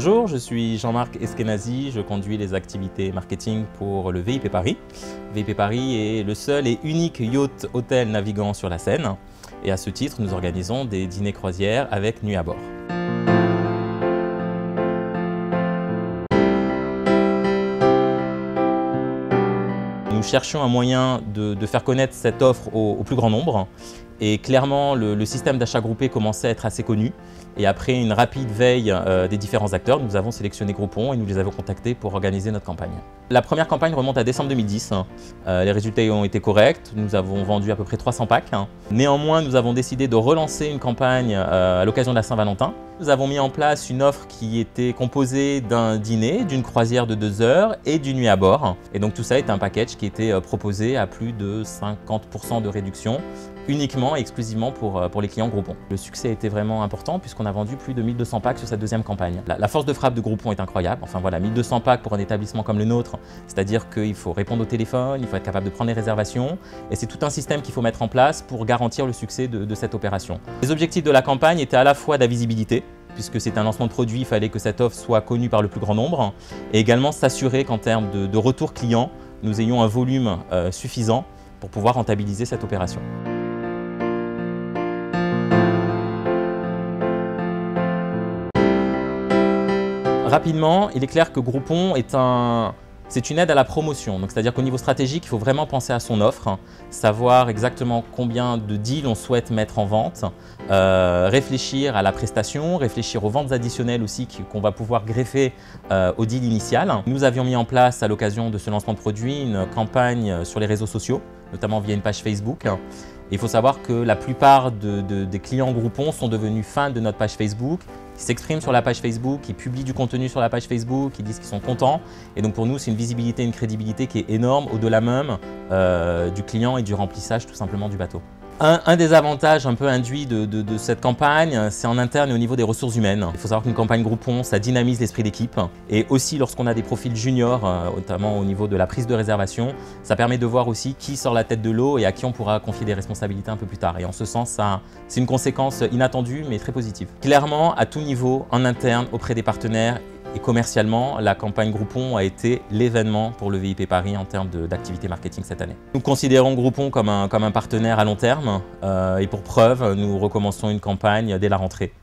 Bonjour, je suis Jean-Marc Eskenazi, je conduis les activités marketing pour le VIP Paris. VIP Paris est le seul et unique yacht hôtel navigant sur la Seine et à ce titre, nous organisons des dîners croisières avec nuit à bord. Nous cherchions un moyen de faire connaître cette offre au plus grand nombre et clairement le système d'achat groupé commençait à être assez connu et après une rapide veille des différents acteurs, nous avons sélectionné Groupon et nous les avons contactés pour organiser notre campagne. La première campagne remonte à décembre 2010, les résultats ont été corrects, nous avons vendu à peu près 300 packs. Néanmoins, nous avons décidé de relancer une campagne à l'occasion de la Saint-Valentin. Nous avons mis en place une offre qui était composée d'un dîner, d'une croisière de 2 heures et d'une nuit à bord. Et donc tout ça est un package qui était proposé à plus de 50% de réduction, uniquement et exclusivement pour les clients Groupon. Le succès a été vraiment important puisqu'on a vendu plus de 1200 packs sur cette deuxième campagne. La force de frappe de Groupon est incroyable. Enfin voilà, 1200 packs pour un établissement comme le nôtre, c'est-à-dire qu'il faut répondre au téléphone, il faut être capable de prendre les réservations et c'est tout un système qu'il faut mettre en place pour garantir le succès de cette opération. Les objectifs de la campagne étaient à la fois de la visibilité, puisque c'est un lancement de produit, il fallait que cette offre soit connue par le plus grand nombre, et également s'assurer qu'en termes de retour client, nous ayons un volume suffisant pour pouvoir rentabiliser cette opération. Rapidement, il est clair que Groupon c'est une aide à la promotion, c'est-à-dire qu'au niveau stratégique, il faut vraiment penser à son offre, savoir exactement combien de deals on souhaite mettre en vente, réfléchir à la prestation, réfléchir aux ventes additionnelles aussi qu'on va pouvoir greffer au deal initial. Nous avions mis en place à l'occasion de ce lancement de produit une campagne sur les réseaux sociaux, notamment via une page Facebook. Et il faut savoir que la plupart des clients Groupon sont devenus fans de notre page Facebook, qui s'expriment sur la page Facebook, qui publient du contenu sur la page Facebook, qui disent qu'ils sont contents. Et donc pour nous, c'est une visibilité, une crédibilité qui est énorme, au-delà même du client et du remplissage tout simplement du bateau. Un des avantages un peu induits de cette campagne, c'est en interne et au niveau des ressources humaines. Il faut savoir qu'une campagne Groupon, ça dynamise l'esprit d'équipe. Et aussi lorsqu'on a des profils juniors, notamment au niveau de la prise de réservation, ça permet de voir aussi qui sort la tête de l'eau et à qui on pourra confier des responsabilités un peu plus tard. Et en ce sens, c'est une conséquence inattendue mais très positive. Clairement, à tout niveau, en interne, auprès des partenaires, et commercialement, la campagne Groupon a été l'événement pour le VIP Paris en termes d'activité marketing cette année. Nous considérons Groupon comme un partenaire à long terme et pour preuve, nous recommençons une campagne dès la rentrée.